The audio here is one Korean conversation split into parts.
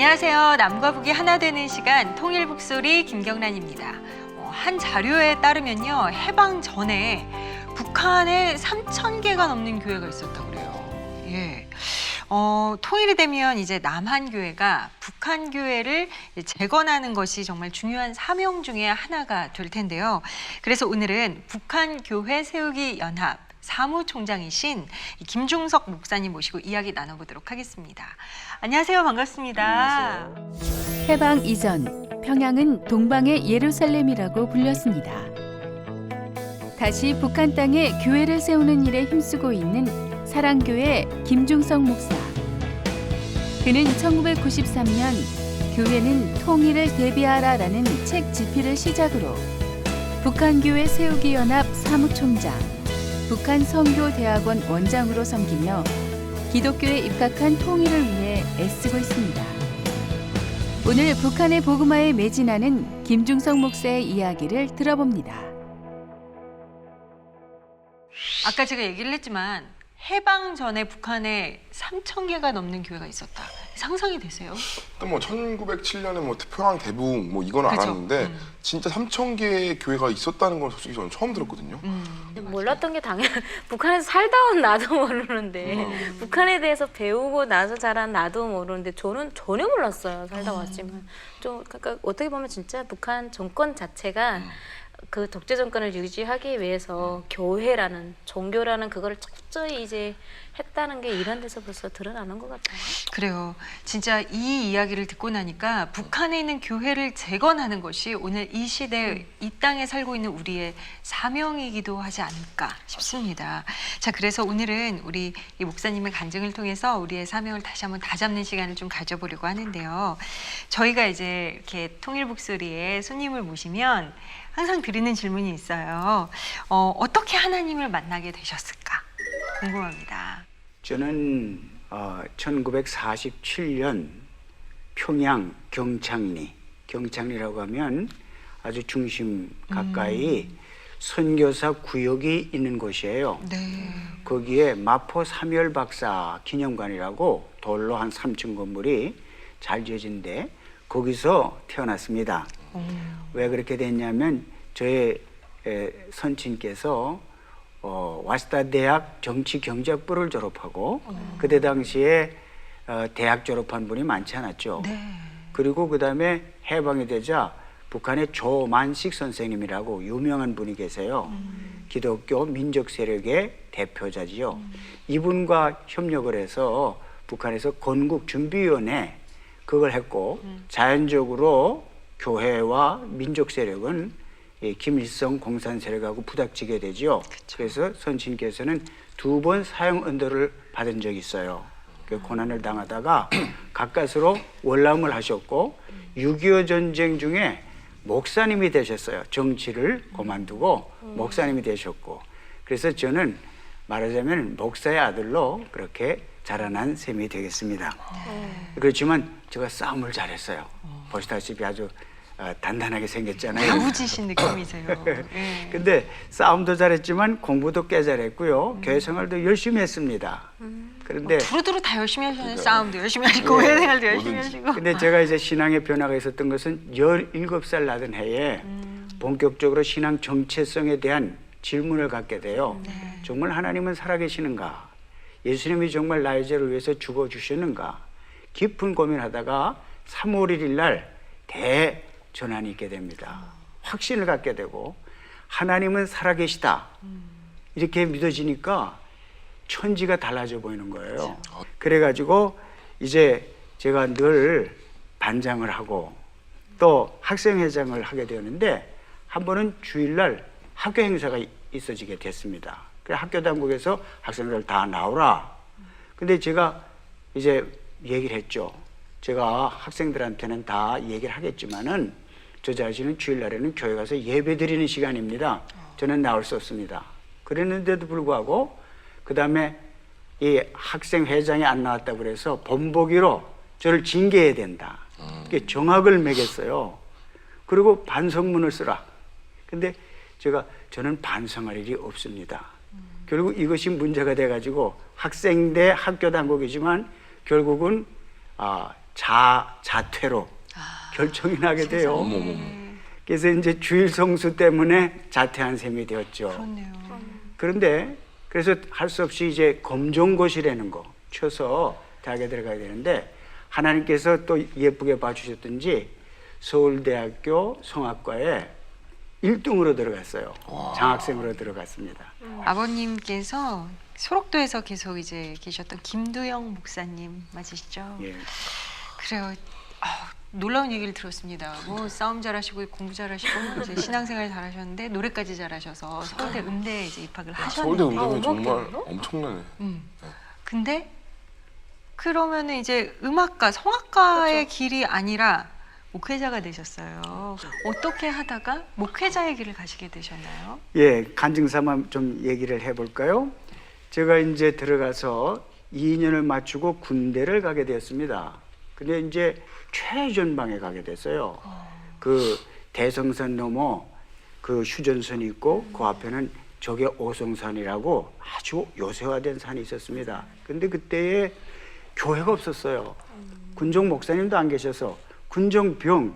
안녕하세요. 남과 북이 하나 되는 시간 통일북소리 김경란입니다. 한 자료에 따르면요. 해방 전에 북한에 3,000개가 넘는 교회가 있었다고 그래요. 예. 통일이 되면 이제 남한교회가 북한교회를 재건하는 것이 정말 중요한 사명 중에 하나가 될 텐데요. 그래서 오늘은 북한교회 세우기 연합 사무총장이신 김중석 목사님 모시고 이야기 나눠보도록 하겠습니다. 안녕하세요. 반갑습니다. 안녕하세요. 해방 이전 평양은 동방의 예루살렘이라고 불렸습니다. 다시 북한 땅에 교회를 세우는 일에 힘쓰고 있는 사랑교회 김중석 목사. 그는 1993년 교회는 통일을 대비하라라는 책 집필을 시작으로 북한교회 세우기 연합 사무총장, 북한선교대학원 원장으로 섬기며 기독교에 입각한 통일을 위해 애쓰고 있습니다. 오늘 북한의 복음화에 매진하는 김중석 목사의 이야기를 들어봅니다. 아까 제가 얘기를 했지만 해방 전에 북한에 3,000개가 넘는 교회가 있었다. 상상이 되세요? 뭐 1907년에 뭐 평양 대붕 뭐 이건 그쵸? 알았는데 진짜 3,000개의 교회가 있었다는 건 솔직히 저는 처음 들었거든요. 몰랐던 게 당연 북한에서 살다 온 나도 모르는데 북한에 대해서 배우고 나서 자란 나도 모르는데 저는 전혀 몰랐어요. 살다 왔지만 좀 그러니까 어떻게 보면 진짜 북한 정권 자체가 그 독재 정권을 유지하기 위해서 교회라는 종교라는 그거를 철저히 이제 했다는 게 이런 데서 벌써 드러나는 것 같아요. 그래요. 진짜 이 이야기를 듣고 나니까 북한에 있는 교회를 재건하는 것이 오늘 이 시대 이 땅에 살고 있는 우리의 사명이기도 하지 않을까 싶습니다. 자, 그래서 오늘은 우리 이 목사님의 간증을 통해서 우리의 사명을 다시 한번 다잡는 시간을 좀 가져보려고 하는데요. 저희가 이제 이렇게 통일북소리에 손님을 모시면 항상 드리는 질문이 있어요. 어떻게 하나님을 만나게 되셨을까? 궁금합니다. 저는 1947년 평양 경창리라고 하면 아주 중심 가까이 선교사 구역이 있는 곳이에요. 네. 거기에 마포 삼열 박사 기념관이라고 돌로 한 3층 건물이 잘 지어진데 거기서 태어났습니다. 왜 그렇게 됐냐면 저의 선친께서 와시다 대학 정치경제학부를 졸업하고 그때 당시에 대학 졸업한 분이 많지 않았죠. 네. 그리고 그다음에 해방이 되자 북한의 조만식 선생님이라고 유명한 분이 계세요. 기독교 민족 세력의 대표자지요. 이분과 협력을 해서 북한에서 건국준비위원회 그걸 했고 자연적으로 교회와 민족 세력은 김일성 공산 세력하고 부닥치게 되죠. 그래서 선친께서는 2번 사형 언도를 받은 적이 있어요. 그 고난을 당하다가 가까스로 월남을 하셨고 6.25 전쟁 중에 목사님이 되셨어요. 정치를 그만두고 목사님이 되셨고 그래서 저는 말하자면 목사의 아들로 그렇게 자라난 셈이 되겠습니다. 그렇지만 제가 싸움을 잘했어요. 보시다시피 아주 단단하게 생겼잖아요. 야무지신 느낌이세요. 네. 근데 싸움도 잘했지만 공부도 꽤 잘했고요. 교회 생활도 열심히 했습니다. 그런데 두루두루 다 열심히 하셨네요. 싸움도 열심히 하시고 교회 생활도 열심히 하시고. 근데 제가 이제 신앙의 변화가 있었던 것은 17살 나던 해에 본격적으로 신앙 정체성에 대한 질문을 갖게 돼요. 정말 하나님은 살아계시는가? 예수님이 정말 나의 죄를 위해서 죽어주셨는가? 깊은 고민하다가 3월 1일 날 대전환이 있게 됩니다. 확신을 갖게 되고 하나님은 살아계시다. 이렇게 믿어지니까 천지가 달라져 보이는 거예요. 그래가지고 이제 제가 늘 반장을 하고 또 학생회장을 하게 되었는데 한 번은 주일날 학교 행사가 있어지게 됐습니다. 그래서 학교 당국에서 학생들 다 나오라. 근데 제가 이제 얘기를 했죠. 제가 학생들한테는 다 얘기를 하겠지만은 저 자신은 주일날에는 교회 가서 예배 드리는 시간입니다. 저는 나올 수 없습니다. 그랬는데도 불구하고 그 다음에 이 학생회장이 안 나왔다고 그래서 본보기로 저를 징계해야 된다. 이렇게 정학을 매겼어요. 그리고 반성문을 쓰라. 근데 저는 반성할 일이 없습니다. 결국 이것이 문제가 돼가지고 학생 대 학교 당국이지만 결국은 자퇴로 결정이 나게 돼요. 어머머. 그래서 이제 주일 성수 때문에 자퇴한 셈이 되었죠. 그렇네요. 그런데 그래서 할 수 없이 이제 검정고시라는 거 쳐서 대학에 들어가야 되는데 하나님께서 또 예쁘게 봐주셨던지 서울대학교 성악과에 1등으로 들어갔어요. 장학생으로 들어갔습니다. 아버님께서 소록도에서 계속 이제 계셨던 김두영 목사님 맞으시죠? 예. 그래요. 놀라운 얘기를 들었습니다. 뭐 싸움 잘하시고 공부 잘하시고 이제 신앙생활 잘하셨는데 노래까지 잘하셔서 서울대 음대에 이제 입학을 서울대 하셨는데. 음대는 정말 음악대학이요? 엄청나네. 근데 그러면은 이제 음악가, 성악가의 길이 아니라 목회자가 되셨어요. 어떻게 하다가 목회자의 길을 가시게 되셨나요? 예, 간증삼아 좀 얘기를 해볼까요? 제가 이제 들어가서 2년을 마치고 군대를 가게 되었습니다. 근데 이제 최전방에 가게 됐어요. 그 대성산 넘어 그 휴전선이 있고 그 앞에는 저게 오송산이라고 아주 요새화된 산이 있었습니다. 근데 그때에 교회가 없었어요. 군종 목사님도 안 계셔서 군종병.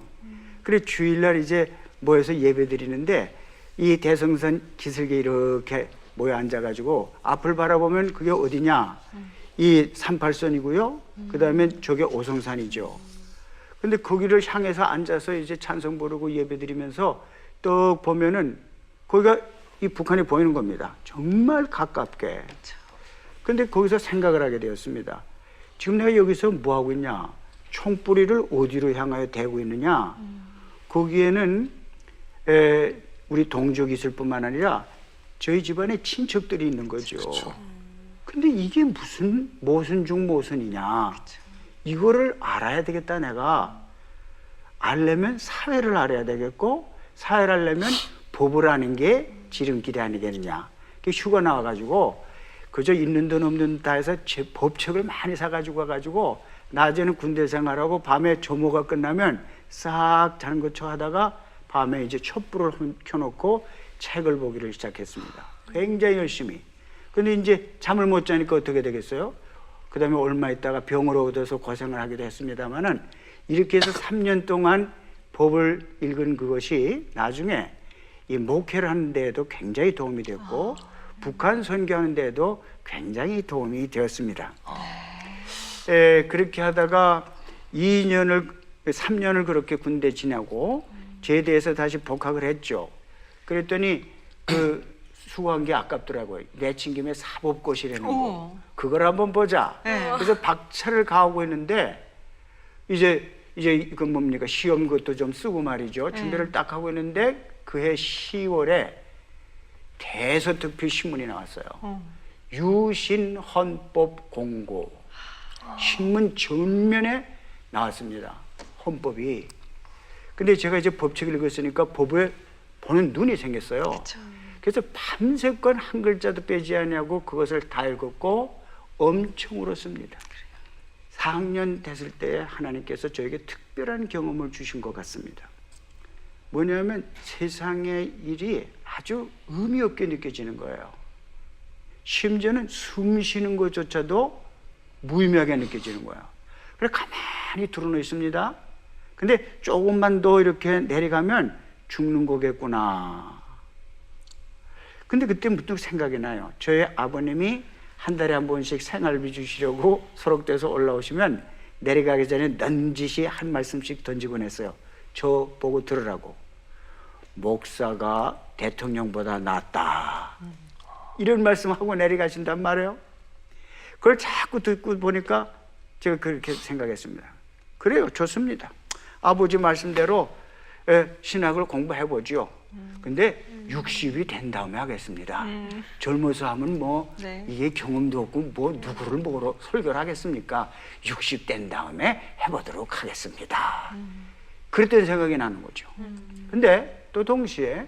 그래 주일날 이제 모여서 예배 드리는데 이 대성산 기슭에 이렇게 모여 앉아가지고 앞을 바라보면 그게 어디냐? 이 38선이고요. 그 다음에 저게 오송산이죠. 근데 거기를 향해서 앉아서 이제 찬송 부르고 예배 드리면서 또 보면은 거기가 이 북한이 보이는 겁니다. 정말 가깝게. 근데 거기서 생각을 하게 되었습니다. 지금 내가 여기서 뭐 하고 있냐? 총뿌리를 어디로 향하여 대고 있느냐? 거기에는 우리 동족이 있을 뿐만 아니라 저희 집안에 친척들이 있는 거죠. 그쵸. 근데 이게 무슨 중 무슨이냐? 이거를 알아야 되겠다. 내가 알려면 사회를 알아야 되겠고 사회를 알려면 법을 아는 게 지름길이 아니겠느냐. 휴가 나와가지고 그저 있는 돈 없는 돈 다 해서 법책을 많이 사가지고 와가지고 낮에는 군대 생활하고 밤에 조모가 끝나면 싹 자는 것처럼 하다가 밤에 이제 촛불을 켜놓고 책을 보기를 시작했습니다. 굉장히 열심히. 근데 이제 잠을 못 자니까 어떻게 되겠어요? 그 다음에 얼마 있다가 병을 얻어서 고생을 하기도 했습니다만은 이렇게 해서 3년 동안 법을 읽은 그것이 나중에 이 목회를 하는 데에도 굉장히 도움이 됐고 북한 선교하는 데에도 굉장히 도움이 되었습니다. 그렇게 하다가 3년을 그렇게 군대 지내고 제대해서 다시 복학을 했죠. 그랬더니 그 수고한 게 아깝더라고요. 내친김에 사법고시라는 거. 그걸 한번 보자. 네. 그래서 박차를 가하고 있는데 이제 그 뭡니까 시험 것도 좀 쓰고 말이죠. 준비를 딱 하고 있는데 그해 10월에 대서특필 신문이 나왔어요. 유신헌법 공고. 신문 전면에 나왔습니다. 헌법이. 근데 제가 이제 법책을 읽었으니까 법에 보는 눈이 생겼어요. 그쵸. 그래서 밤새건 한 글자도 빼지 않냐고 그것을 다 읽었고 엄청 울었습니다. 4학년 됐을 때 하나님께서 저에게 특별한 경험을 주신 것 같습니다. 뭐냐면 세상의 일이 아주 의미 없게 느껴지는 거예요. 심지어는 숨 쉬는 것조차도 무의미하게 느껴지는 거예요. 그래서 가만히 드러누워 있습니다. 근데 조금만 더 이렇게 내려가면 죽는 거겠구나. 근데 그때 문득 생각이 나요. 저희 아버님이 한 달에 한 번씩 생활비 주시려고 소록도에서 올라오시면 내려가기 전에 넌지시 한 말씀씩 던지곤 했어요. 저 보고 들으라고. 목사가 대통령보다 낫다. 이런 말씀하고 내려가신단 말이에요. 그걸 자꾸 듣고 보니까 제가 그렇게 생각했습니다. 그래요, 좋습니다. 아버지 말씀대로 신학을 공부해보죠. 근데 60이 된 다음에 하겠습니다. 젊어서 하면 뭐 네. 이게 경험도 없고 뭐 누구를 뭐로 설교를 하겠습니까? 60 된 다음에 해보도록 하겠습니다. 그랬던 생각이 나는 거죠. 근데 또 동시에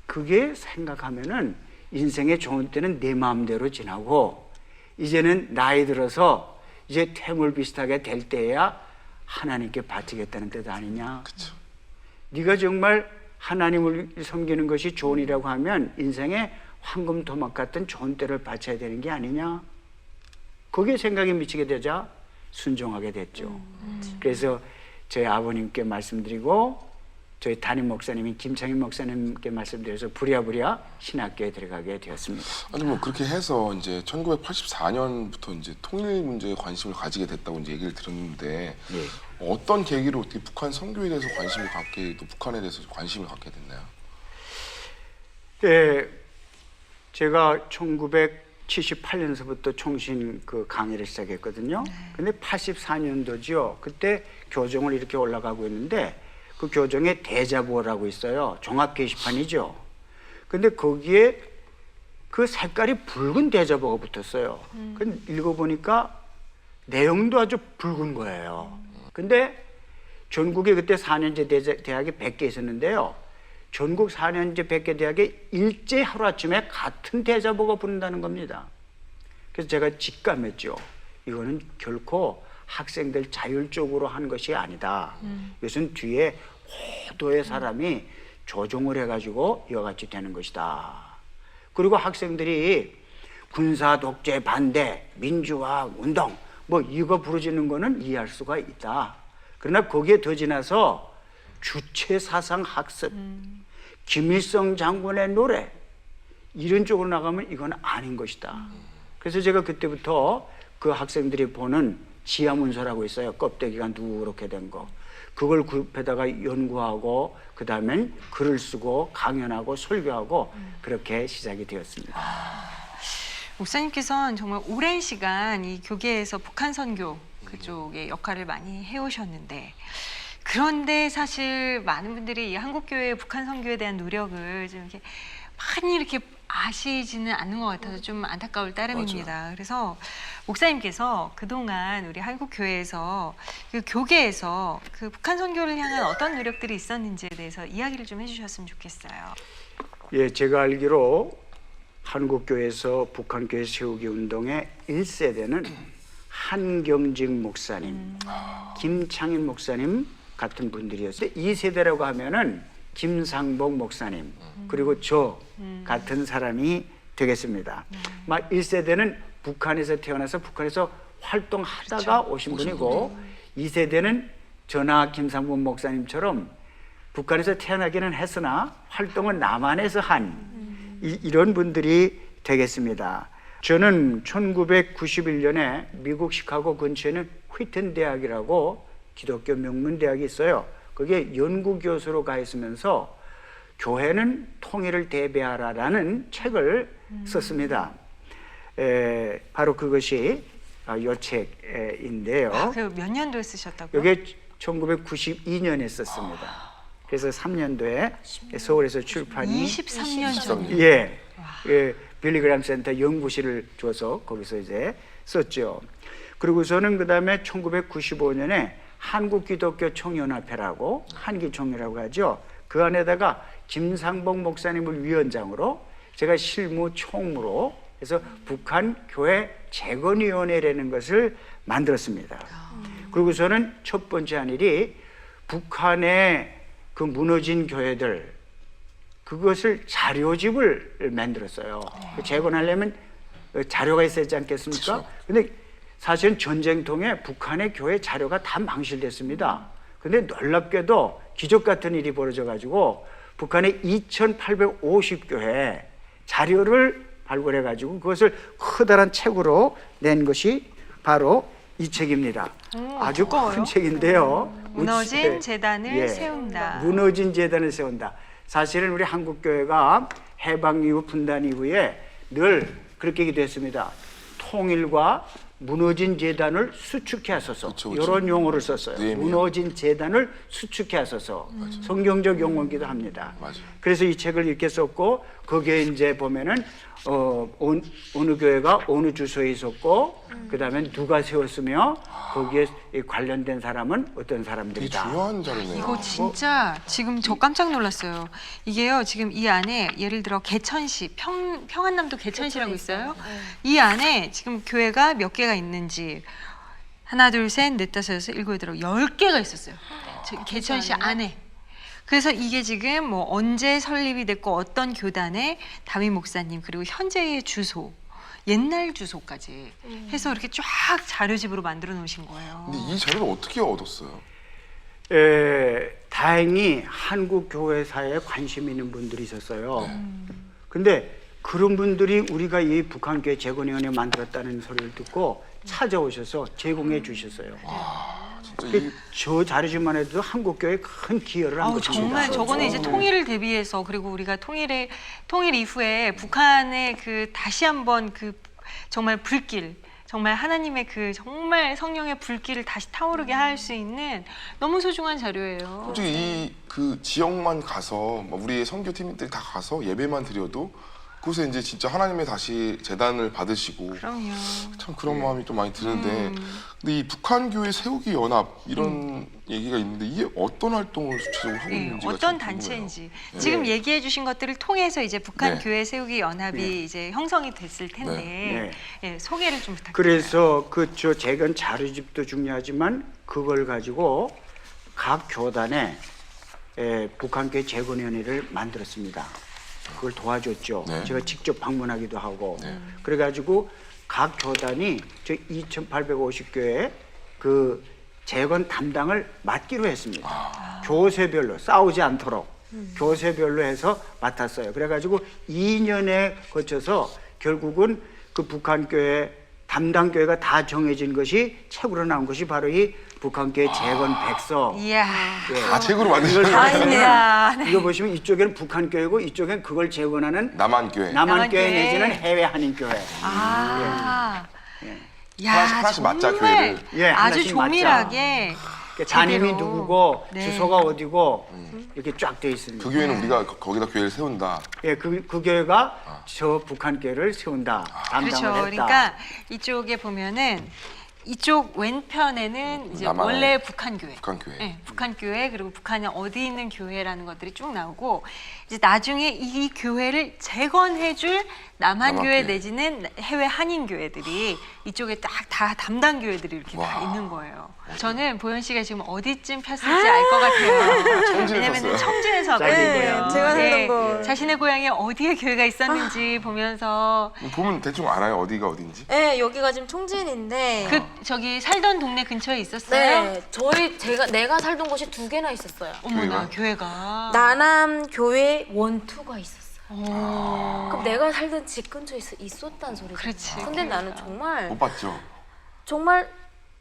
그게 생각하면은 인생의 좋은 때는 내 마음대로 지나고 이제는 나이 들어서 이제 퇴물 비슷하게 될 때야 하나님께 바치겠다는 뜻 아니냐? 그쵸. 네가 정말 하나님을 섬기는 것이 좋은 일이라고 하면 인생에 황금 토막 같은 좋은 때를 바쳐야 되는 게 아니냐? 거기에 생각이 미치게 되자 순종하게 됐죠. 그래서 저희 아버님께 말씀드리고 저희 담임 목사님인 김창인 목사님께 말씀드려서 부랴부랴 신학교에 들어가게 되었습니다. 아니 뭐 그렇게 해서 이제 1984년부터 이제 통일 문제에 관심을 가지게 됐다고 이제 얘기를 들었는데 예. 어떤 계기로 어떻게 북한 선교에 대해서 관심을 갖게 또 북한에 대해서 관심을 갖게 됐나요? 예, 제가 1978년서부터 총신 그 강의를 시작했거든요. 근데 84년도죠. 그때 교정을 이렇게 올라가고 있는데 그 교정에 대자보라고 있어요. 종합 게시판이죠. 근데 거기에 그 색깔이 붉은 대자보가 붙었어요. 그 읽어보니까 내용도 아주 붉은 거예요. 근데 전국에 그때 4년제 대학이 100개 있었는데요. 전국 4년제 100개 대학에 일제 하루아침에 같은 대자보가 붙는다는 겁니다. 그래서 제가 직감했죠. 이거는 결코 학생들 자율적으로 한 것이 아니다. 이것은 뒤에 호도의 사람이 조종을 해가지고 이와 같이 되는 것이다. 그리고 학생들이 군사 독재 반대, 민주화 운동 뭐 이거 부르짖는 거는 이해할 수가 있다. 그러나 거기에 더 지나서 주체 사상 학습, 김일성 장군의 노래 이런 쪽으로 나가면 이건 아닌 것이다. 그래서 제가 그때부터 그 학생들이 보는 지하문서라고 있어요. 껍데기가 누렇게 된 거. 그걸 굽에다가 연구하고 그 다음엔 글을 쓰고 강연하고 설교하고 그렇게 시작이 되었습니다. 목사님께서는 정말 오랜 시간 이 교계에서 북한 선교 그쪽의 역할을 많이 해오셨는데 그런데 사실 많은 분들이 이 한국교회의 북한 선교에 대한 노력을 좀 이렇게 많이 이렇게 아시지는 않는 것 같아서 좀 안타까울 따름입니다. 맞아요. 그래서 목사님께서 그동안 우리 한국교회에서 그 교계에서 그 북한 선교를 향한 어떤 노력들이 있었는지에 대해서 이야기를 좀 해주셨으면 좋겠어요. 예, 제가 알기로 한국교회에서 북한교회 세우기 운동의 1세대는 한경직 목사님, 김창인 목사님 같은 분들이었어요. 2세대라고 하면은 김상복 목사님 그리고 저 같은 사람이 되겠습니다. 막 1세대는 북한에서 태어나서 북한에서 활동하다가 오신 분이고 2세대는 저나 김상복 목사님처럼 북한에서 태어나기는 했으나 활동은 남한에서 한 이런 분들이 되겠습니다. 저는 1991년에 미국 시카고 근처에는 휘튼 대학이라고 기독교 명문대학이 있어요. 거기에 연구교수로 가 있으면서 교회는 통일을 대비하라라는 책을 썼습니다. 바로 그것이 이 책인데요. 그 몇 년도에 쓰셨다고요? 이게 1992년에 썼습니다. 그래서 3년도에 서울에서 출판이 23년 전. 예, 빌리그램 센터 연구실을 줘서 거기서 이제 썼죠. 그리고서는 그 다음에 1995년에 한국기독교 총연합회라고 한기총이라고 하죠. 그 안에다가 김상복 목사님을 위원장으로 제가 실무 총무로 해서 북한 교회 재건위원회라는 것을 만들었습니다. 그리고서는 첫 번째 한 일이 북한의 그 무너진 교회들 그것을 자료집을 만들었어요. 재건하려면 자료가 있어야 하지 않겠습니까? 근데 사실은 전쟁통에 북한의 교회 자료가 다 망실됐습니다. 근데 놀랍게도 기적 같은 일이 벌어져 가지고 북한의 2,850교회 자료를 발굴해 가지고 그것을 커다란 책으로 낸 것이 바로 이 책입니다. 아주 두꺼워요? 큰 책인데요. 무너진 재단을 세운다. 무너진 재단을 세운다. 사실은 우리 한국교회가 해방 이후 분단 이후에 늘 그렇게 기도했습니다. 통일과 무너진 재단을 수축해 하소서. 그쵸. 이런 용어를 썼어요. 네, 무너진 재단을 수축해 하소서. 성경적 용어이기도 합니다. 맞아요. 그래서 이 책을 이렇게 썼고 거기에 이제 보면은 어느 교회가 어느 주소에 있었고 그다음에 누가 세웠으며 거기에 관련된 사람은 어떤 되게 사람들이다. 중요한 자료네요. 이거 진짜 지금 저 깜짝 놀랐어요. 이게요, 지금 이 안에 예를 들어 개천시, 평안남도 개천시라고 있어요. 이 안에 지금 교회가 몇 개가 있는지 하나, 둘, 셋, 넷, 다섯, 여섯, 일곱, 여덟, 10개가 있었어요. 저 개천시 안에. 그래서 이게 지금 뭐 언제 설립이 됐고 어떤 교단의 담임 목사님 그리고 현재의 주소 옛날 주소까지 해서 이렇게 쫙 자료집으로 만들어 놓으신 거예요. 근데 이 자료를 어떻게 얻었어요? 다행히 한국 교회사에 관심 있는 분들이 있었어요. 근데 그런 분들이 우리가 이 북한교회 재건위원회 만들었다는 소리를 듣고 찾아오셔서 제공해 주셨어요. 진짜 저 자료집만 해도 한국교회에 큰 기여를 한 것입니다. 정말 저거는 이제 통일을 대비해서 그리고 우리가 통일 이후에 북한의 그 다시 한번 그 정말 불길 정말 하나님의 그 정말 성령의 불길을 다시 타오르게 할 수 있는 너무 소중한 자료예요. 솔직히 이 그 지역만 가서 뭐 우리의 선교팀들이 다 가서 예배만 드려도 그곳에 이제 진짜 하나님의 다시 재단을 받으시고 그럼요. 참 그런 마음이 좀 많이 드는데 근데 이 북한교회 세우기 연합 이런 얘기가 있는데 이게 어떤 활동을 구체적으로 하고 있는지가 어떤 참 궁금해요. 단체인지 지금 얘기해 주신 것들을 통해서 이제 북한 네. 교회 세우기 연합이 네. 이제 형성이 됐을 텐데 예, 소개를 좀 부탁드려요. 그래서 저 재건 자료집도 중요하지만 그걸 가지고 각 교단에 북한교회 재건위원회를 만들었습니다. 그걸 도와줬죠. 네. 제가 직접 방문하기도 하고 그래가지고 각 교단이 저 2,850교회 그 재건 담당을 맡기로 했습니다. 교세별로 싸우지 않도록 교세별로 해서 맡았어요. 그래가지고 2년에 거쳐서 결국은 그 북한교회 담당 교회가 다 정해진 것이 책으로 나온 것이 바로 이 북한교회 재건 백서. 이야. 다 책으로 만드셨어요. 다행이다. 네. 이거 보시면 이쪽에는 북한교회고 이쪽엔 그걸 재건하는 남한교회. 남한교회 남한교회. 내지는 해외 한인교회. 아. 야, 하나씩 맞자, 정말 교회를. 예, 아주 하나씩 맞자. 조밀하게 담임이 제대로. 누구고 네. 주소가 어디고 이렇게 쫙 돼 있습니다. 그 교회는 우리가 거기다 교회를 세운다. 예, 그 교회가 저 북한교회를 세운다. 담당을 그렇죠. 했다. 그러니까 이쪽에 보면은 이쪽 왼편에는 이제 남한- 원래 북한교회. 북한교회. 네, 북한교회 그리고 북한에 어디 있는 교회라는 것들이 쭉 나오고 이제 나중에 이 교회를 재건해줄 남한교회 남한교회. 내지는 해외 한인교회들이 이쪽에 딱 다 담당 교회들이 이렇게 다 와. 있는 거예요. 저는 보현 씨가 지금 어디쯤 폈을지 알 것 같아요. 청진에 왜냐면 폈어요. 청진에서 자기 왔거든요. 고향. 제가 살던 곳. 자신의 고향에 어디에 교회가 있었는지 보면서 보면 대충 알아요 어디가 어딘지. 네, 여기가 지금 총진인데. 그 저기 살던 동네 근처에 있었어요? 네, 내가 살던 곳이 2개나 있었어요. 어머나 교회가. 나남 교회 1, 2가 있었어요. 어. 그럼 내가 살던 집 근처에 있었단 소리죠. 그렇지, 근데 나는 못 봤죠. 정말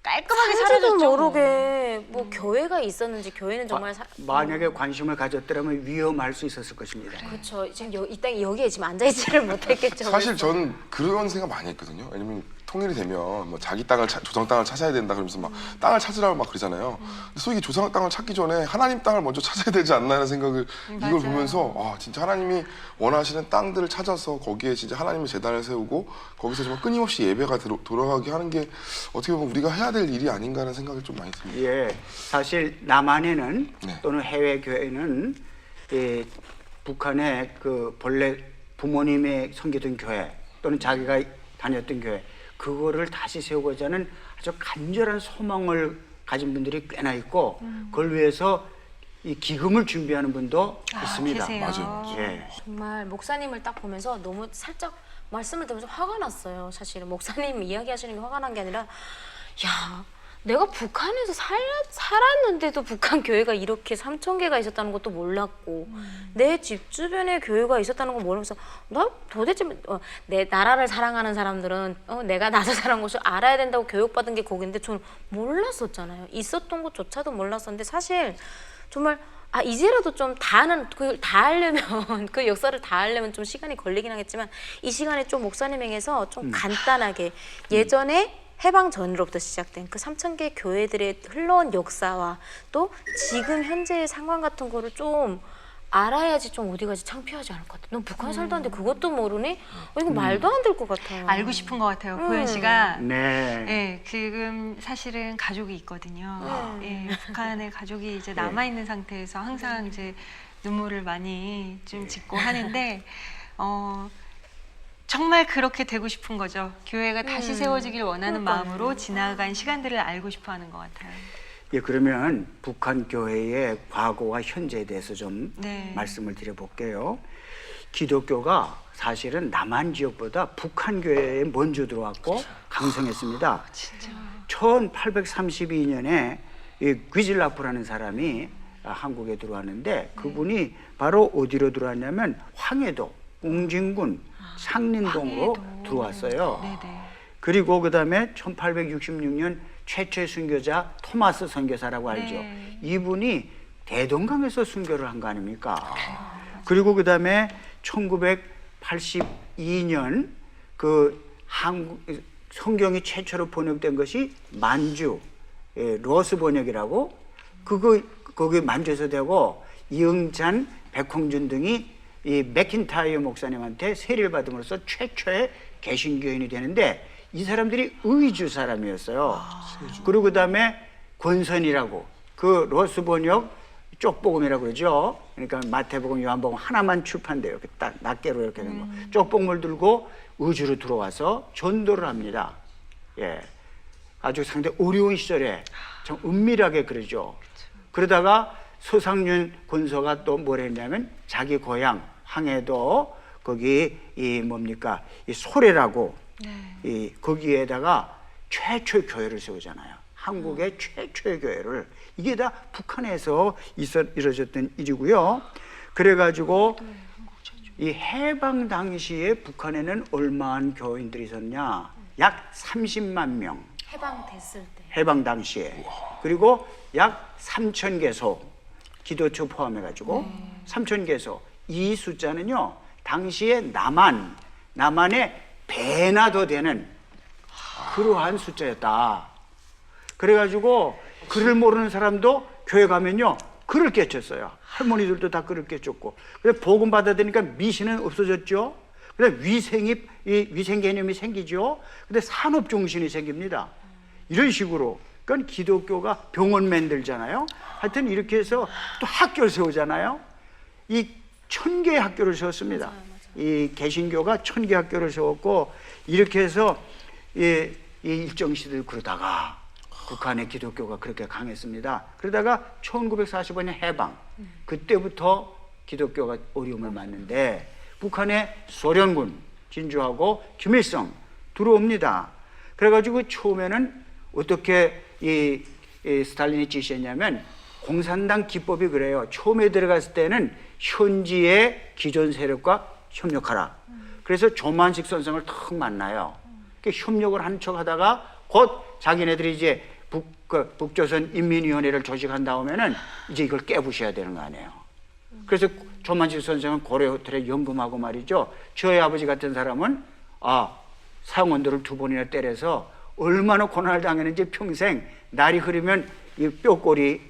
깔끔하게 살지도 사라졌죠. 모르게 뭐 교회가 있었는지 교회는 정말 만약에 관심을 가졌더라면 위험할 수 있었을 것입니다. 그렇죠. 지금 이 땅에 여기에 지금 앉아 있지를 못했겠죠. 사실 전 그런 생각 많이 했거든요. 왜냐면 통일이 되면 뭐 자기 땅을 조상 땅을 찾아야 된다 그러면서 막 땅을 찾으라고 막 그러잖아요. 소위 조상 땅을 찾기 전에 하나님 땅을 먼저 찾아야 되지 않나라는 생각을 이걸 맞아요. 보면서 아 진짜 하나님이 원하시는 땅들을 찾아서 거기에 진짜 하나님의 재단을 세우고 거기서 정말 끊임없이 예배가 돌아가게 하는 게 어떻게 보면 우리가 해야 될 일이 아닌가라는 생각을 좀 많이 듭니다. 예, 사실 남한에는 네. 또는 해외 교회는 북한의 그 본래 부모님의 섬기던 교회 또는 자기가 다녔던 교회 그거를 다시 세우고자 하는 아주 간절한 소망을 가진 분들이 꽤나 있고 그걸 위해서 이 기금을 준비하는 분도 있습니다. 계세요. 맞아요. 예. 정말 목사님을 딱 보면서 너무 살짝 말씀을 들으면서 화가 났어요. 사실은 목사님 이야기하시는 게 화가 난 게 아니라 야 내가 북한에서 살았는데도 북한 교회가 이렇게 3,000개가 있었다는 것도 몰랐고 내 집 주변에 교회가 있었다는 거 모르면서 나 도대체 내 나라를 사랑하는 사람들은 내가 나서 살아온 것을 알아야 된다고 교육받은 게 거긴데 저는 몰랐었잖아요. 있었던 것조차도 몰랐었는데 사실 정말 이제라도 좀 그걸 다 하려면 그 역사를 다 하려면 좀 시간이 걸리긴 하겠지만 이 시간에 좀 목사님에게서 좀 간단하게 예전에 해방 전으로부터 시작된 그 3,000개 교회들의 흘러온 역사와 또 지금 현재의 상황 같은 거를 좀 알아야지 좀 어디 가지 창피하지 않을 것 같아. 넌 북한에 살다 왔는데 그것도 모르니? 이거 말도 안 될 것 같아요. 알고 싶은 것 같아요. 보현 씨가. 네. 예, 지금 사실은 가족이 있거든요. 예, 북한에 가족이 이제 남아 있는 상태에서 항상 이제 눈물을 많이 좀 짓고 하는데 정말 그렇게 되고 싶은 거죠. 교회가 다시 세워지길 원하는 마음으로 지나간 시간들을 알고 싶어하는 것 같아요. 예, 그러면 북한 교회의 과거와 현재에 대해서 좀 네. 말씀을 드려볼게요. 기독교가 사실은 남한 지역보다 북한 교회에 먼저 들어왔고 강성했습니다. 진짜. 1832년에 이 귀즐라프라는 사람이 한국에 들어왔는데 그분이 바로 어디로 들어왔냐면 황해도, 웅진군, 상린동으로 황해도. 들어왔어요. 네네. 그리고 그다음에 1866년 최초의 순교자 토마스 선교사라고 알죠. 네. 이분이 대동강에서 순교를 한 거 아닙니까? 그리고 그다음에 1982년 그 한국 성경이 최초로 번역된 것이 만주 로스 번역이라고 그거 거기 만주에서 되고 이응찬, 백홍준 등이 이 맥킨타이어 목사님한테 세례를 받음으로써 최초의 개신교인이 되는데 이 사람들이 의주 사람이었어요. 그리고 그다음에 권선이라고 그 로스 번역 쪽복음이라고 그러죠. 그러니까 마태복음, 요한복음 하나만 출판돼요. 이렇게 딱 낱개로 이렇게 된 거. 쪽복음을 들고 의주로 들어와서 전도를 합니다. 예, 아주 상당히 어려운 시절에 좀 은밀하게 그러죠. 그러다가 서상윤 권서가 또 뭘 했냐면 자기 고향 황해도 거기 이 뭡니까 이 소래라고 이 거기에다가 최초의 교회를 세우잖아요. 한국의 최초의 교회를 이게 다 북한에서 이루어졌던 일이고요. 그래가지고 이 해방 당시에 북한에는 얼마나 교인들이 있었냐? 약 30만 명. 해방됐을 때. 해방 당시에. 그리고 약 3,000개소 기도처 포함해가지고 3,000개소. 이 숫자는요 당시에 남한의 배나 더 되는 그러한 숫자였다. 그래가지고 글을 모르는 사람도 교회 가면요 글을 깨쳤어요. 할머니들도 다 글을 깨쳤고. 그래서 복음 받아들이니까 미신은 없어졌죠. 그래서 위생 개념이 생기죠. 근데 산업 정신이 생깁니다. 이런 식으로. 그러니까 기독교가 병원 만들잖아요. 하여튼 이렇게 해서 또 학교를 세우잖아요. 이 1000개의 학교를 세웠습니다. 이 개신교가 1000개 학교를 세웠고 이렇게 해서 이 일정 시대를 그러다가 북한의 기독교가 그렇게 강했습니다. 그러다가 1945년 해방 그때부터 기독교가 어려움을 맞는데 북한의 소련군 진주하고 김일성 들어옵니다. 그래가지고 처음에는 어떻게 이 스탈린이 지시했냐면 공산당 기법이 그래요. 처음에 들어갔을 때는 현지의 기존 세력과 협력하라. 그래서 조만식 선생을 탁 만나요. 협력을 한 척 하다가 곧 자기네들이 이제 북조선 인민위원회를 조직한 다음에는 이제 이걸 깨부셔야 되는 거 아니에요. 그래서 조만식 선생은 고려 호텔에 연금하고 말이죠. 저희 아버지 같은 사람은 사형원들을 2번이나 때려서 얼마나 고난을 당했는지 평생 날이 흐르면 이 뼈골이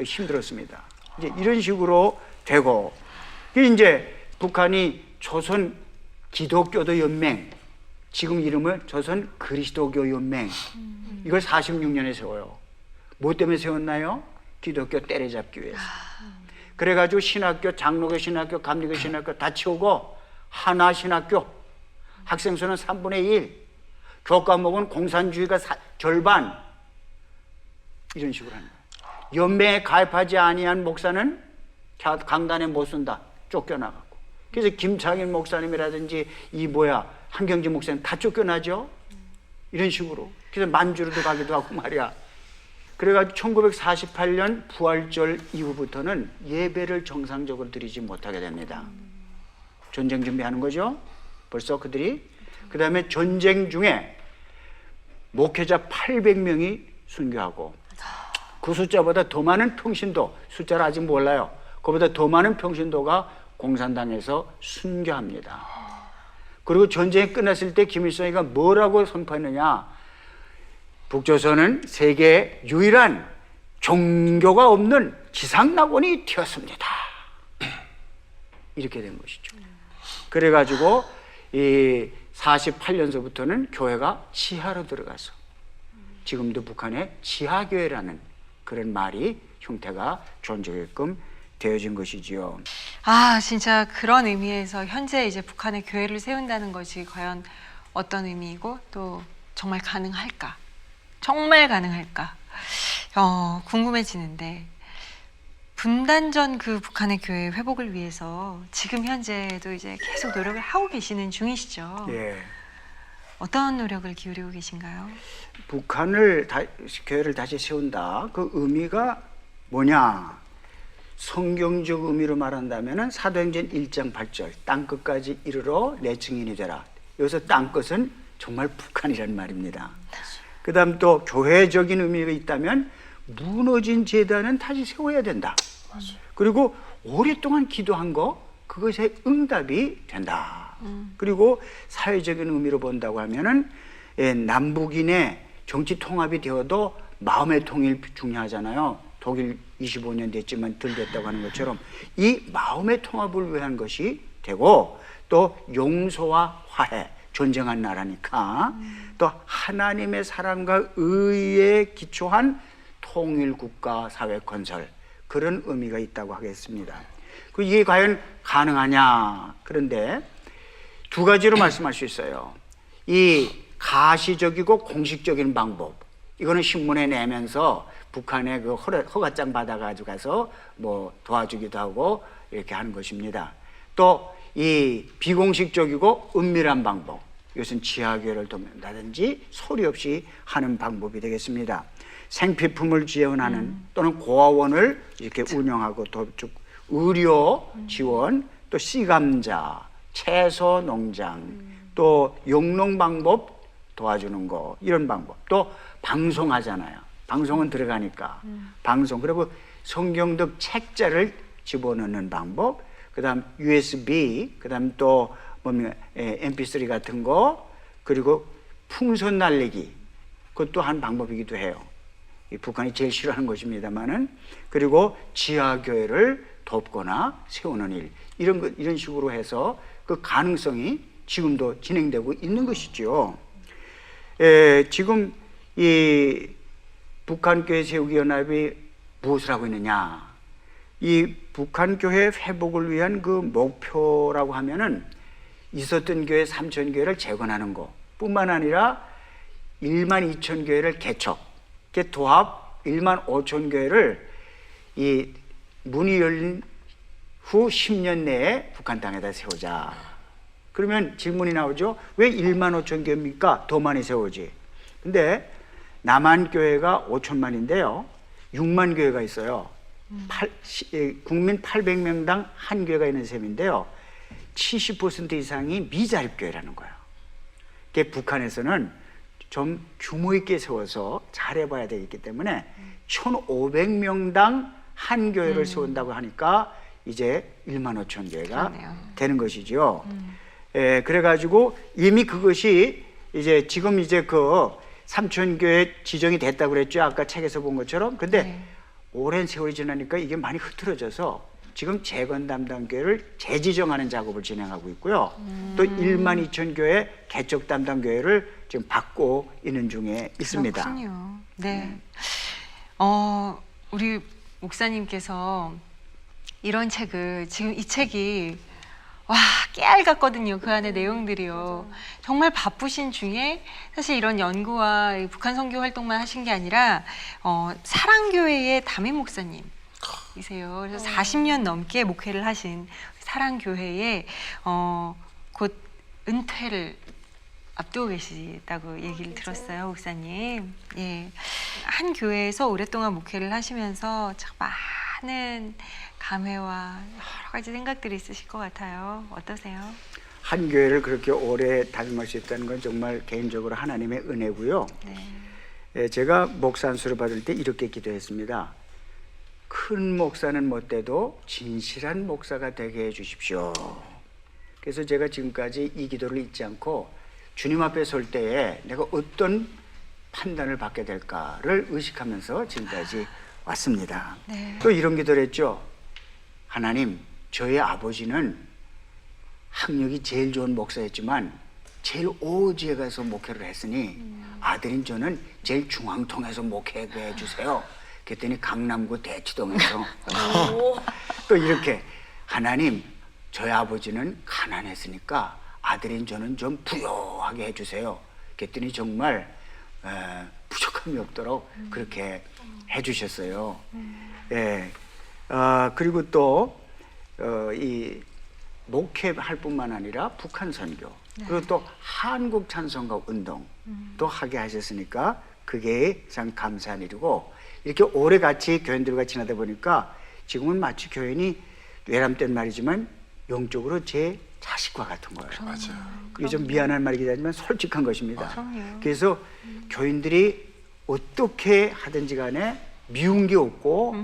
힘들었습니다. 이제 이런 식으로 되고 이제 북한이 조선 기독교도 연맹 지금 이름을 조선 그리스도교 연맹 이걸 46년에 세워요. 뭐 때문에 세웠나요? 기독교 때려잡기 위해서. 그래가지고 신학교, 장로교 신학교, 감리교 신학교 다 치우고 하나 신학교 학생 수는 3분의 1 교과목은 공산주의가 절반 이런 식으로 하는 거예요. 연맹에 가입하지 아니한 목사는 강단에 못 쓴다. 쫓겨나가고. 그래서 김창일 목사님이라든지 한경지 목사님 다 쫓겨나죠. 이런 식으로. 그래서 만주로도 가기도 하고 말이야. 그래가지고 1948년 부활절 이후부터는 예배를 정상적으로 드리지 못하게 됩니다. 전쟁 준비하는 거죠. 벌써 그들이. 그 다음에 전쟁 중에 목회자 800명이 순교하고 그 숫자보다 더 많은 평신도, 숫자를 아직 몰라요. 그보다 더 많은 평신도가 공산당에서 순교합니다. 그리고 전쟁이 끝났을 때 김일성이가 뭐라고 선포했느냐. 북조선은 세계 유일한 종교가 없는 지상낙원이 되었습니다. 이렇게 된 것이죠. 그래가지고 이 48년서부터는 교회가 지하로 들어가서 지금도 북한의 지하교회라는 그런 말이 형태가 존재게끔 되어진 것이지요. 진짜 그런 의미에서 현재 이제 북한의 교회를 세운다는 것이 과연 어떤 의미이고 또 정말 가능할까? 정말 가능할까? 궁금해지는데 분단 전 그 북한의 교회 회복을 위해서 지금 현재도 이제 계속 노력을 하고 계시는 중이시죠. 예. 어떤 노력을 기울이고 계신가요? 교회를 다시 세운다. 그 의미가 뭐냐? 성경적 의미로 말한다면은 사도행전 1장 8절 땅끝까지 이르러 내 증인이 되라. 여기서 땅끝은 정말 북한이란 말입니다. 그다음 또 교회적인 의미가 있다면 무너진 제단은 다시 세워야 된다. 그리고 오랫동안 기도한 거 그것의 응답이 된다. 그리고 사회적인 의미로 본다고 하면은 남북인의 정치 통합이 되어도 마음의 통일 중요하잖아요. 독일 25년 됐지만 덜 됐다고 하는 것처럼 이 마음의 통합을 위한 것이 되고 또 용서와 화해, 존경한 나라니까 또 하나님의 사랑과 의에 기초한 통일국가 사회 건설 그런 의미가 있다고 하겠습니다. 이게 과연 가능하냐? 그런데 두 가지로 말씀할 수 있어요. 이 가시적이고 공식적인 방법 이거는 신문에 내면서 북한의 그 허가장 받아가지고 가서 뭐 도와주기도 하고 이렇게 하는 것입니다. 또 이 비공식적이고 은밀한 방법 이것은 지하교회를 돕는다든지 소리 없이 하는 방법이 되겠습니다. 생필품을 지원하는 또는 고아원을 이렇게 운영하고 또 의료 지원 또 씨감자 채소 농장 또 용농 방법 도와주는 거 이런 방법 또 방송하잖아요. 방송은 들어가니까 방송 그리고 성경적 책자를 집어넣는 방법 그다음 USB 그다음 또 뭐면 MP3 같은 거 그리고 풍선 날리기 그것도 한 방법이기도 해요. 이 북한이 제일 싫어하는 것입니다만은 그리고 지하교회를 돕거나 세우는 일 이런 식으로 해서 그 가능성이 지금도 진행되고 있는 것이죠. 지금 이 북한교회 세우기 연합이 무엇을 하고 있느냐? 이 북한교회 회복을 위한 그 목표라고 하면은 있었던 교회 3,000교회를 재건하는 것 뿐만 아니라 1만 2천 교회를 개척, 도합 1만 5천 교회를 이 문이 열린 후 10년 내에 북한 땅에다 세우자. 그러면 질문이 나오죠. 왜 1만 5천 교회입니까? 더 많이 세우지. 근데 남한 교회가 5천만인데요. 6만 교회가 있어요. 국민 800명당 한 교회가 있는 셈인데요. 70% 이상이 미자립 교회라는 거예요. 북한에서는 좀 규모 있게 세워서 잘해봐야 되기 때문에 1,500명당 한 교회를 세운다고 하니까 이제 1만 5천 교회가 되는 것이죠. 그래가지고 이미 그것이 이제 지금 이제 그 3,000교회 지정이 됐다고 그랬죠. 아까 책에서 본 것처럼. 근데 오랜 세월이 지나니까 이게 많이 흐트러져서 지금 재건 담당 교회를 재지정하는 작업을 진행하고 있고요. 또 1만 2천 교회 개척 담당 교회를 지금 받고 있는 중에 있습니다. 그렇군요. 네. 우리 목사님께서 이런 책을 지금 이 책이 와 깨알 같거든요. 그 안에 내용들이요. 정말 바쁘신 중에 사실 이런 연구와 북한 선교 활동만 하신 게 아니라 사랑교회의 담임 목사님이세요. 그래서 40년 넘게 목회를 하신 사랑교회에 곧 은퇴를 앞두고 계시다고 얘기를 들었어요, 목사님. 예, 한 교회에서 오랫동안 목회를 하시면서 참 많은 감회와 여러 가지 생각들이 있으실 것 같아요. 어떠세요? 한 교회를 그렇게 오래 다짐할 수 있다는 건 정말 개인적으로 하나님의 은혜고요. 네. 제가 목사 안수를 받을 때 이렇게 기도했습니다. 큰 목사는 못돼도 진실한 목사가 되게 해주십시오. 그래서 제가 지금까지 이 기도를 잊지 않고 주님 앞에 설 때에 내가 어떤 판단을 받게 될까를 의식하면서 지금까지 왔습니다. 네. 또 이런 기도를 했죠. 하나님, 저희 아버지는 학력이 제일 좋은 목사였지만 제일 오지에 가서 목회를 했으니 아들인 저는 제일 중앙통에서 목회하게 해주세요. 그랬더니 강남구 대치동에서 또 이렇게 하나님, 저희 아버지는 가난했으니까 아들인 저는 좀 부유하게 해주세요. 그랬더니 정말 부족함이 없도록 그렇게 해주셨어요. 예. 그리고 또 이 목회할 뿐만 아니라 북한 선교, 그리고 또 한국 찬송가 운동도 하게 하셨으니까 그게 참 감사한 일이고, 이렇게 오래 같이 교인들과 지내다 보니까 지금은 마치 교인이 외람된 말이지만 영적으로 제 자식과 같은 거예요. 맞아요. 그게 좀 미안한 말이긴 하지만 솔직한 것입니다. 그럼요. 그래서 교인들이 어떻게 하든지 간에 미운 게 없고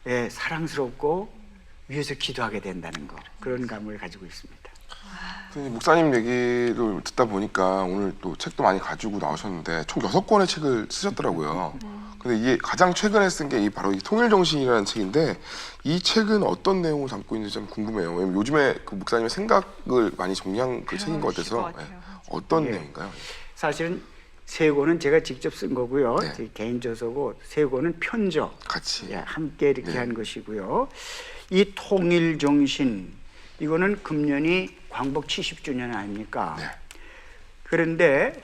예, 사랑스럽고 위해서 기도하게 된다는 거, 그런 감을 가지고 있습니다. 목사님 얘기를 듣다 보니까 오늘 또 책도 많이 가지고 나오셨는데 총 6권의 책을 쓰셨더라고요. 근데 이게 가장 최근에 쓴 게 바로 이 통일정신이라는 책인데, 이 책은 어떤 내용을 담고 있는지 좀 궁금해요. 왜냐면 요즘에 그 목사님의 생각을 많이 정리한 그 책인 것 같아서. 것 같아요. 어떤 예. 내용인가요? 사실은 세 권은 제가 직접 쓴 거고요. 네. 제 개인 저서고, 세 권은 편저 같이. 예, 함께 이렇게 네. 한 것이고요. 이 통일정신, 이거는 금년이 광복 70주년 아닙니까? 네. 그런데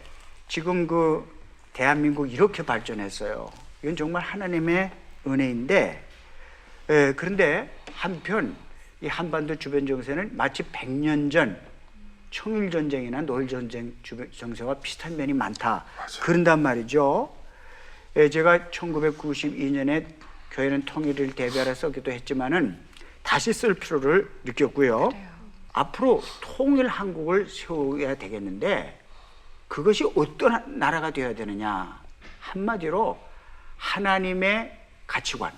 지금 그 대한민국 이렇게 발전했어요. 이건 정말 하나님의 은혜인데, 그런데 한편 이 한반도 주변 정세는 마치 100년 전 청일전쟁이나 노일전쟁 정세와 비슷한 면이 많다. 맞아요. 그런단 말이죠. 제가 1992년에 교회는 통일을 대비하라 썼기도 했지만은 다시 쓸 필요를 느꼈고요. 앞으로 통일 한국을 세워야 되겠는데, 그것이 어떤 나라가 되어야 되느냐. 한마디로 하나님의 가치관,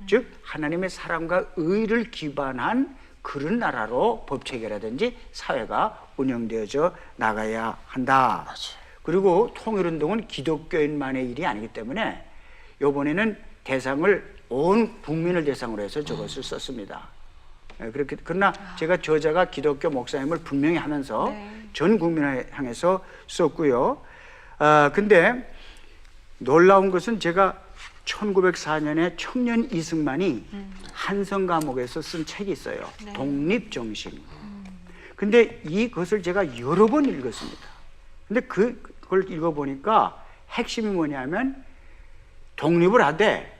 즉 하나님의 사랑과 의를 기반한 그런 나라로 법 체계라든지 사회가 운영되어져 나가야 한다. 맞아요. 그리고 통일운동은 기독교인만의 일이 아니기 때문에 이번에는 대상을 온 국민을 대상으로 해서 저것을 썼습니다. 그렇게, 그러나 제가 저자가 기독교 목사임을 분명히 하면서 네. 전 국민을 향해서 썼고요. 근데 놀라운 것은 제가 1904년에 청년 이승만이 한성 감옥에서 쓴 책이 있어요. 네. 독립정신. 근데 이것을 제가 여러 번 읽었습니다. 근데 그걸 읽어보니까 핵심이 뭐냐면, 독립을 하되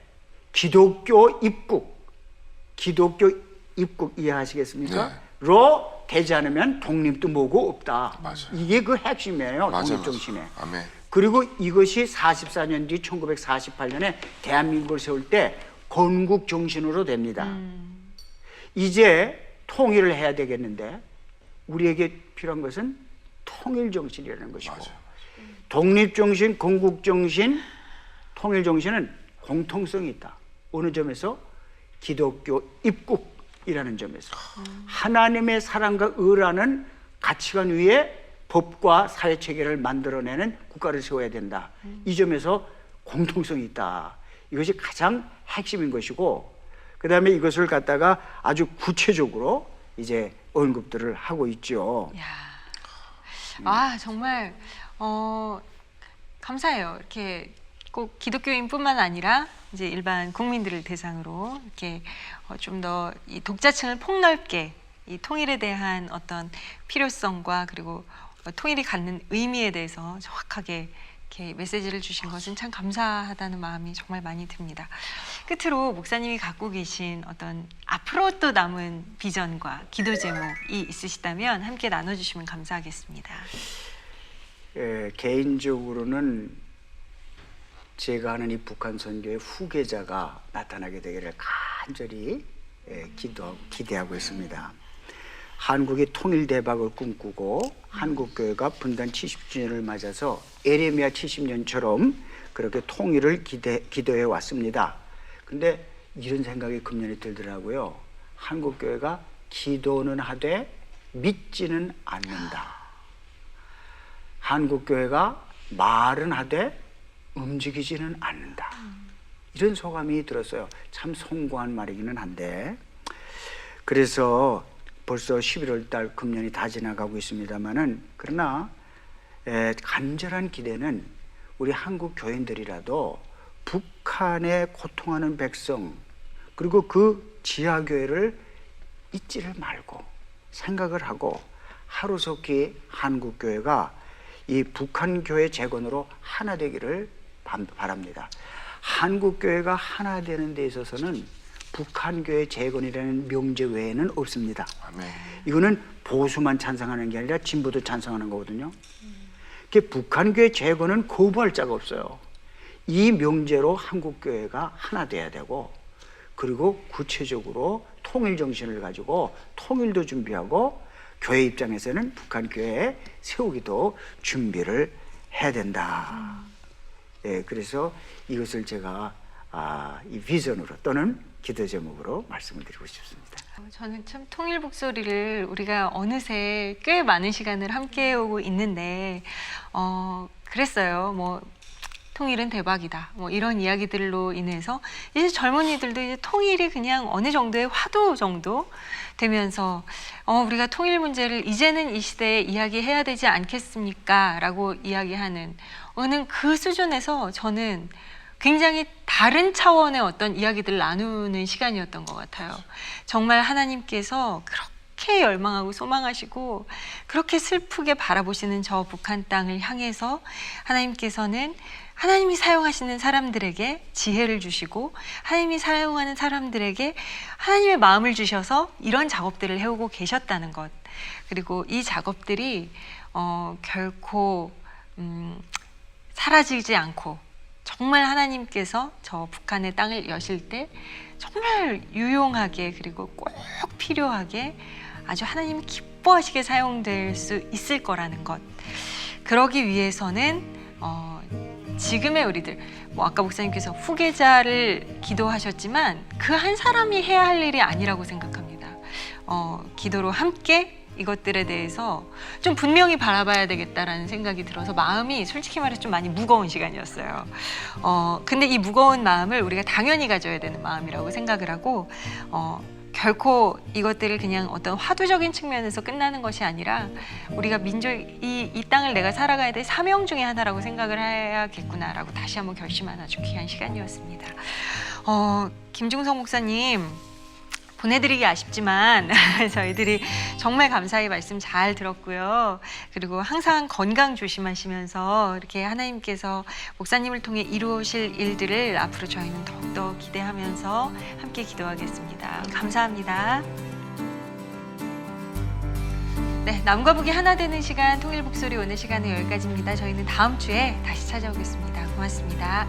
기독교 입국 이해하시겠습니까? 네. 로 되지 않으면 독립도 뭐고 없다. 맞아요. 이게 그 핵심이에요. 맞아요. 독립정신에. 아멘. 그리고 이것이 44년 뒤 1948년에 대한민국을 세울 때 건국 정신으로 됩니다. 이제 통일을 해야 되겠는데 우리에게 필요한 것은 통일 정신이라는 것이고, 맞아요. 독립 정신, 건국 정신, 통일 정신은 공통성이 있다. 어느 점에서? 기독교 입국이라는 점에서 하나님의 사랑과 의라는 가치관 위에 법과 사회 체계를 만들어내는 국가를 세워야 된다. 이 점에서 공통성이 있다. 이것이 가장 핵심인 것이고, 그 다음에 이것을 갖다가 아주 구체적으로 이제 언급들을 하고 있죠. 야, 정말 감사해요. 이렇게 꼭 기독교인뿐만 아니라 이제 일반 국민들을 대상으로 이렇게 좀 더 이 독자층을 폭넓게 이 통일에 대한 어떤 필요성과 그리고 통일이 갖는 의미에 대해서 정확하게 이렇게 메시지를 주신 것은 참 감사하다는 마음이 정말 많이 듭니다. 끝으로 목사님이 갖고 계신 어떤 앞으로 또 남은 비전과 기도 제목이 있으시다면 함께 나눠주시면 감사하겠습니다. 개인적으로는 제가 하는 이 북한 선교의 후계자가 나타나게 되기를 간절히 기대하고 있습니다. 한국이 통일 대박을 꿈꾸고 한국교회가 분단 70주년을 맞아서 에레미야 70년처럼 그렇게 통일을 기도해 왔습니다. 근데 이런 생각이 금년에 들더라고요. 한국교회가 기도는 하되 믿지는 않는다. 한국교회가 말은 하되 움직이지는 않는다. 이런 소감이 들었어요. 참 송구한 말이기는 한데, 그래서 벌써 11월 달 금년이 다 지나가고 있습니다만은, 그러나 간절한 기대는 우리 한국 교인들이라도 북한에 고통하는 백성, 그리고 그 지하교회를 잊지를 말고 생각을 하고 하루속히 한국 교회가 이 북한 교회 재건으로 하나 되기를 바랍니다. 한국 교회가 하나 되는 데 있어서는 북한교회 재건이라는 명제 외에는 없습니다. 아멘. 이거는 보수만 찬성하는 게 아니라 진보도 찬성하는 거거든요. 북한교회 재건은 거부할 자가 없어요. 이 명제로 한국교회가 하나 돼야 되고, 그리고 구체적으로 통일 정신을 가지고 통일도 준비하고 교회 입장에서는 북한교회 세우기도 준비를 해야 된다. 예, 그래서 이것을 제가 이 비전으로 또는 기도 제목으로 말씀을 드리고 싶습니다. 저는 참 통일 북소리를 우리가 어느새 꽤 많은 시간을 함께 오고 있는데 그랬어요. 뭐 통일은 대박이다. 뭐 이런 이야기들로 인해서 이제 젊은이들도 이제 통일이 그냥 어느 정도의 화두 정도 되면서 우리가 통일 문제를 이제는 이 시대에 이야기해야 되지 않겠습니까? 라고 이야기하는 어느 그 수준에서 저는 굉장히 다른 차원의 어떤 이야기들을 나누는 시간이었던 것 같아요. 정말 하나님께서 그렇게 열망하고 소망하시고 그렇게 슬프게 바라보시는 저 북한 땅을 향해서 하나님께서는 하나님이 사용하시는 사람들에게 지혜를 주시고 하나님이 사용하는 사람들에게 하나님의 마음을 주셔서 이런 작업들을 해오고 계셨다는 것, 그리고 이 작업들이 결코 사라지지 않고 정말 하나님께서 저 북한의 땅을 여실 때 정말 유용하게 그리고 꼭 필요하게 아주 하나님이 기뻐하시게 사용될 수 있을 거라는 것, 그러기 위해서는 지금의 우리들, 뭐 아까 목사님께서 후계자를 기도하셨지만 그 한 사람이 해야 할 일이 아니라고 생각합니다. 기도로 함께 이것들에 대해서 좀 분명히 바라봐야 되겠다라는 생각이 들어서 마음이 솔직히 말해서 좀 많이 무거운 시간이었어요. 근데 이 무거운 마음을 우리가 당연히 가져야 되는 마음이라고 생각을 하고 결코 이것들을 그냥 어떤 화두적인 측면에서 끝나는 것이 아니라 우리가 이 땅을 내가 살아가야 될 사명 중에 하나라고 생각을 해야겠구나라고 다시 한번 결심한 아주 귀한 시간이었습니다. 김중성 목사님 보내드리기 아쉽지만 저희들이 정말 감사히 말씀 잘 들었고요. 그리고 항상 건강 조심하시면서 이렇게 하나님께서 목사님을 통해 이루실 일들을 앞으로 저희는 더욱더 기대하면서 함께 기도하겠습니다. 감사합니다. 네, 남과 북이 하나 되는 시간 통일 북소리 오늘 시간은 여기까지입니다. 저희는 다음 주에 다시 찾아오겠습니다. 고맙습니다.